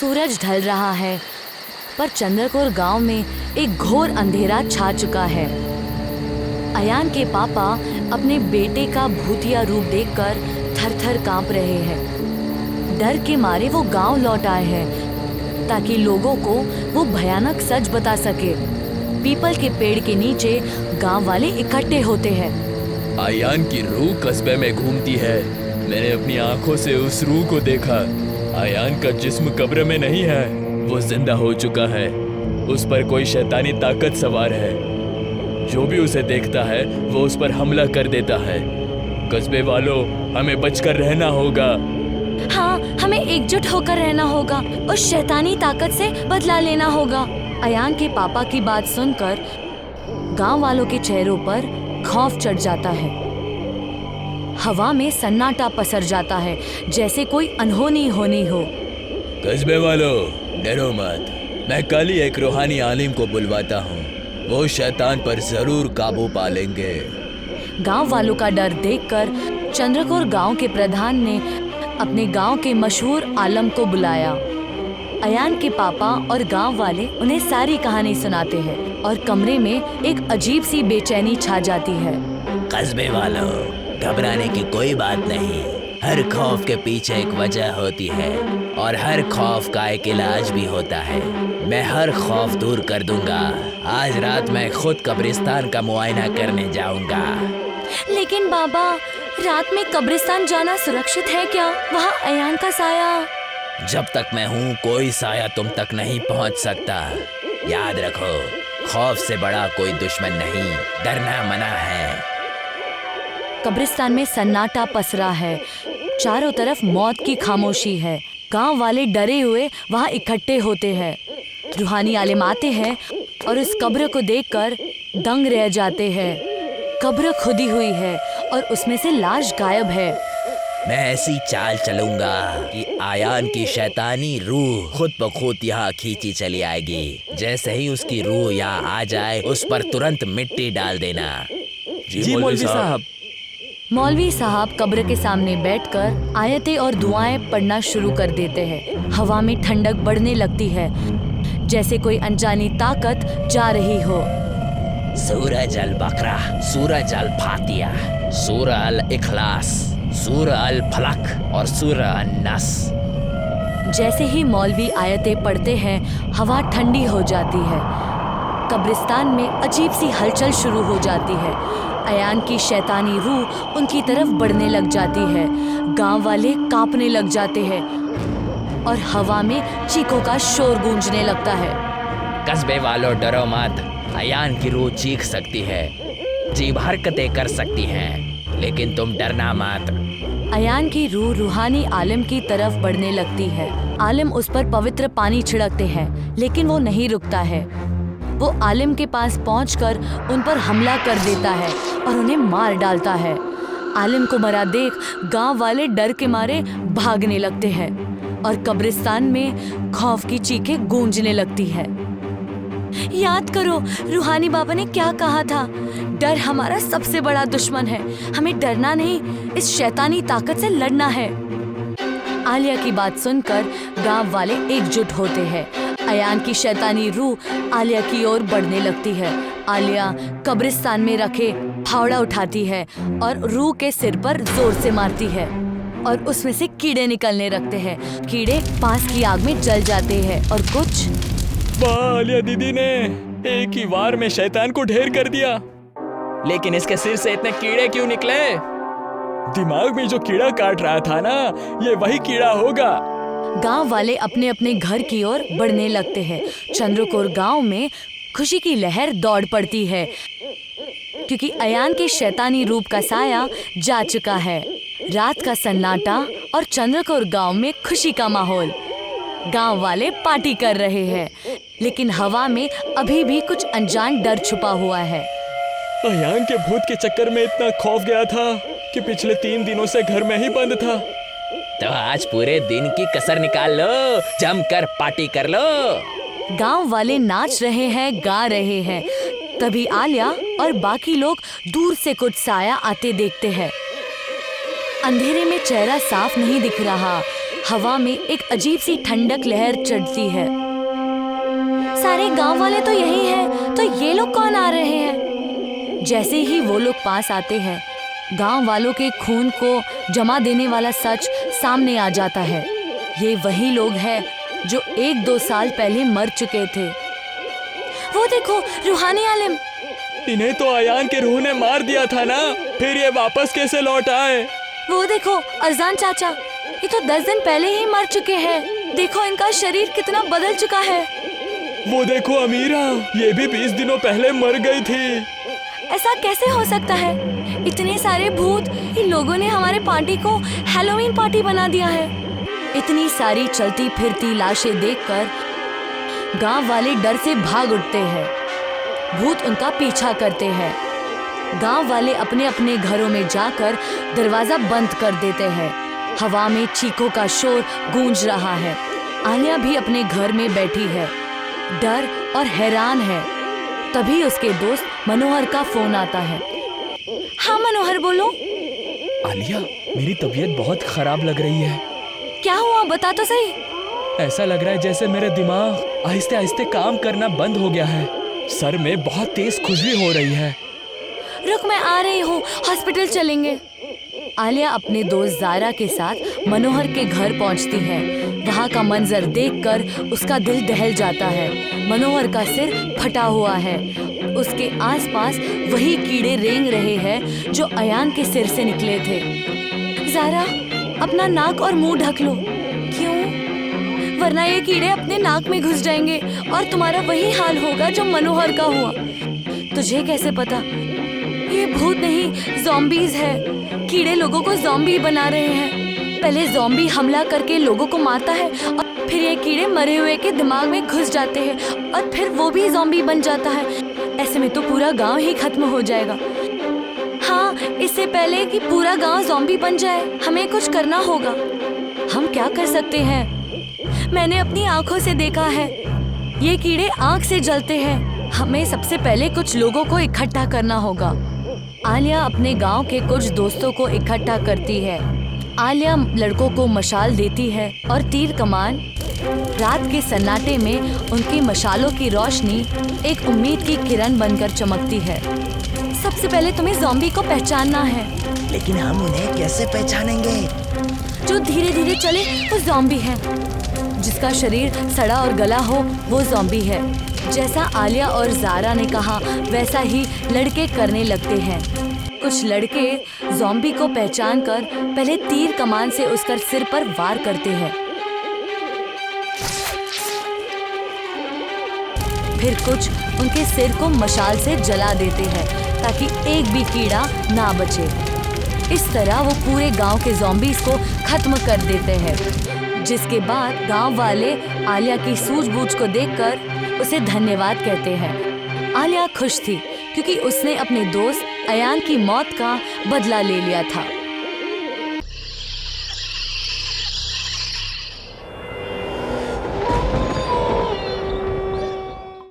सूरज ढल रहा है, पर चंद्रकोर गांव में एक घोर अंधेरा छा चुका है। अयान के पापा अपने बेटे का भूतिया रूप देखकर थर-थर कांप रहे हैं। डर के मारे वो गांव लौट आए हैं ताकि लोगों को वो भयानक सच बता सके। पीपल के पेड़ के नीचे गांव वाले इकट्ठे होते हैं। अयान की रूह कस्बे में घूमती है। मैंने अपनी आंखों से उस रूह को देखा। अयान का जिस्म कब्र में नहीं है, वो जिंदा हो चुका है। उस पर कोई शैतानी ताकत सवार है। जो भी उसे देखता है वो उस पर हमला कर देता है। कस्बे वालों, हमें बचकर रहना होगा। हाँ, हमें एकजुट होकर रहना होगा। उस शैतानी ताकत से बदला लेना होगा। अयान के पापा की बात सुनकर गांव वालों के चेहरों पर खौफ चढ़ जाता है। हवा में सन्नाटा पसर जाता है, जैसे कोई अनहोनी होनी हो। कस्बे वालों, डरो मत। मैं कल ही एक रूहानी आलिम को बुलवाता हूँ। वो शैतान पर जरूर काबू पा लेंगे। गांव वालों का डर देखकर चंद्रकोर गांव के प्रधान ने अपने गांव के मशहूर आलम को बुलाया। अयान के पापा और गांव वाले उन्हें सारी कहानी सुनाते हैं और कमरे में एक अजीब सी बेचैनी छा जाती है। कस्बे वालों, घबराने की कोई बात नहीं। हर खौफ के पीछे एक वजह होती है और हर खौफ का एक इलाज भी होता है। मैं हर खौफ दूर कर दूंगा। आज रात मैं खुद कब्रिस्तान का मुआयना करने जाऊंगा। लेकिन बाबा, रात में कब्रिस्तान जाना सुरक्षित है क्या? वहाँ अयान का साया। जब तक मैं हूँ कोई साया तुम तक नहीं पहुँच सकता। याद रखो, खौफ से बड़ा कोई दुश्मन नहीं, डरना मना है। कब्रिस्तान में सन्नाटा पसरा है। चारों तरफ मौत की खामोशी है। गांव वाले डरे हुए वहां इकट्ठे होते हैं। रूहानी आलिम आते हैं और उस कब्र को देखकर दंग रह जाते हैं। कब्र खुदी हुई है और उसमें से लाश गायब है। मैं ऐसी चाल चलूंगा कि आयान की शैतानी रूह खुद ब खुद यहाँ खींची चली आएगी। जैसे ही उसकी रूह यहाँ आ जाए, उस पर तुरंत मिट्टी डाल देना। जी मौलवी साहब। मौलवी साहब कब्र के सामने बैठकर आयतें और दुआएं पढ़ना शुरू कर देते हैं। हवा में ठंडक बढ़ने लगती है, जैसे कोई अनजानी ताकत जा रही हो। सूरज अल बकरा, सूरज अल फातिया, सूरह अल इखलास, सूरह अल फलक और सूरह अन नस। जैसे ही मौलवी आयतें पढ़ते हैं, हवा ठंडी हो जाती है। कब्रिस्तान में अजीब सी हलचल शुरू हो जाती है। अयान की शैतानी रूह उनकी तरफ बढ़ने लग जाती है। गांव वाले कांपने लग जाते हैं और हवा में चीखों का शोर गूंजने लगता है। कस्बे वालों, डरो मत। अयान की रूह चीख सकती है, अजीब हरकतें कर सकती है, लेकिन तुम डरना मत। अयान की रूह रूहानी आलिम की तरफ बढ़ने लगती है। आलिम उस पर पवित्र पानी छिड़कते हैं, लेकिन वो नहीं रुकता है। वो आलिम के पास पहुंचकर उन पर हमला कर देता है और उन्हें मार डालता है। आलिम को मरा देख गांव वाले डर के मारे भागने लगते हैं और कब्रिस्तान में खौफ की चीखें गूंजने लगती है। याद करो, रूहानी बाबा ने क्या कहा था? डर हमारा सबसे बड़ा दुश्मन है। हमें डरना नहीं, इस शैतानी ताकत से लड़ना है। आलिया की बात सुनकर गांव वाले एकजुट होते हैं। अयान की शैतानी रूह आलिया की ओर बढ़ने लगती है। आलिया कब्रिस्तान में रखे फावड़ा उठाती है और रूह के सिर पर जोर से मारती है और उसमें से कीड़े निकलने लगते हैं। कीड़े पास की आग में जल जाते हैं और कुछ आलिया दीदी ने एक ही वार में शैतान को ढेर कर दिया। लेकिन इसके सिर से इतने कीड़े क्यों निकले? दिमाग में जो कीड़ा काट रहा था ना, ये वही कीड़ा होगा। गांव वाले अपने अपने घर की ओर बढ़ने लगते हैं। चंद्रकोर गांव में खुशी की लहर दौड़ पड़ती है, क्योंकि अयान के शैतानी रूप का साया जा चुका है। रात का सन्नाटा और चंद्रकोर गांव में खुशी का माहौल। गांव वाले पार्टी कर रहे हैं, लेकिन हवा में अभी भी कुछ अनजान डर छुपा हुआ है। अयान के भूत के चक्कर में इतना खौफ गया था कि पिछले 3 दिनों से घर में ही बंद था। तो आज पूरे दिन की कसर निकाल लो, जमकर पार्टी कर लो। गांव वाले नाच रहे हैं, गा रहे हैं। तभी आलिया और बाकी लोग दूर से कुछ साया आते देखते हैं। अंधेरे में चेहरा साफ नहीं दिख रहा, हवा में एक अजीब सी ठंडक लहर चढ़ती है। सारे गांव वाले तो यही हैं, तो ये लोग कौन आ रहे हैं? जैसे ही वो लोग पास आते हैं, गांव वालों के खून को जमा देने वाला सच सामने आ जाता है। ये वही लोग हैं जो 1-2 साल पहले मर चुके थे। वो देखो, रूहानी आलिम। इन्हें तो अयान के रूह ने मार दिया था ना, फिर ये वापस कैसे लौट आए? वो देखो, अजान चाचा, ये तो 10 दिन पहले ही मर चुके हैं। देखो इनका शरीर कितना बदल चुका है। वो देखो अमीरा, ये भी 20 दिनों पहले मर गई थी। ऐसा कैसे हो सकता है? इतने सारे भूत, इन लोगों ने हमारे पार्टी को हैलोवीन पार्टी बना दिया है। इतनी सारी चलती फिरती लाशें देखकर गांव वाले डर से भाग उठते हैं। भूत उनका पीछा करते हैं। गांव वाले अपने अपने घरों में जाकर दरवाजा बंद कर देते हैं। हवा में चीखों का शोर गूंज रहा है। आलिया भी अपने घर में बैठी है, डर और हैरान है। तभी उसके दोस्त मनोहर का फोन आता है। हाँ मनोहर, बोलो। आलिया, मेरी तबीयत बहुत खराब लग रही है। क्या हुआ, बता तो सही। ऐसा लग रहा है जैसे मेरा दिमाग आहिस्ते आहिस्ते काम करना बंद हो गया है। सर में बहुत तेज खुजली हो रही है। रुक, मैं आ रही हूँ, हॉस्पिटल चलेंगे। आलिया अपने दोस्त जारा के साथ मनोहर के घर पहुँचती है। वहाँ का मंजर देखकर उसका दिल दहल जाता है। मनोहर का सिर फटा हुआ है। उसके आसपास वही कीड़े रेंग रहे हैं जो अयान के सिर से निकले थे। जारा, अपना नाक और मुंह ढक लो। क्यों? वरना ये कीड़े अपने नाक में घुस जाएंगे और तुम्हारा वही हाल होगा जो मनोहर का हुआ। तुझे कैसे पता? ये भूत नहीं, ज़ॉम्बीज़ है। कीड़े लोगों को ज़ॉम्बी बना रहे हैं। पहले ज़ॉम्बी हमला करके लोगों को मारता है और फिर ये कीड़े मरे हुए के दिमाग में घुस जाते हैं और फिर वो भी ज़ॉम्बी बन जाता है। ऐसे में तो पूरा गांव ही खत्म हो जाएगा। हाँ, इससे पहले कि पूरा गांव ज़ॉम्बी बन जाए, हमें कुछ करना होगा। हम क्या कर सकते हैं? मैंने अपनी आंखों से देखा है, ये कीड़े आंख से जलते हैं। हमें सबसे पहले कुछ लोगों को इकट्ठा करना होगा। आलिया अपने गांव के कुछ दोस्तों को इकट्ठा करती है। आलिया लड़कों को मशाल देती है और तीर कमान। रात के सन्नाटे में उनकी मशालों की रोशनी एक उम्मीद की किरण बनकर चमकती है। सबसे पहले तुम्हें ज़ॉम्बी को पहचानना है। लेकिन हम उन्हें कैसे पहचानेंगे? जो धीरे धीरे चले वो ज़ॉम्बी है। जिसका शरीर सड़ा और गला हो वो ज़ॉम्बी है। जैसा आलिया और जारा ने कहा वैसा ही लड़के करने लगते हैं। कुछ लड़के ज़ॉम्बी को पहचानकर पहले तीर कमान से उसका सिर पर वार करते हैं। फिर कुछ उनके सिर को मशाल से जला देते हैं ताकि एक भी कीड़ा ना बचे। इस तरह वो पूरे गांव के ज़ॉम्बीज़ को खत्म कर देते हैं। जिसके बाद गांव वाले आलिया की सूझबूझ को देखकर उसे धन्यवाद कहते हैं। आलिया खुश थी क्योंकि उसने अपने दोस्त अयान की मौत का बदला ले लिया था।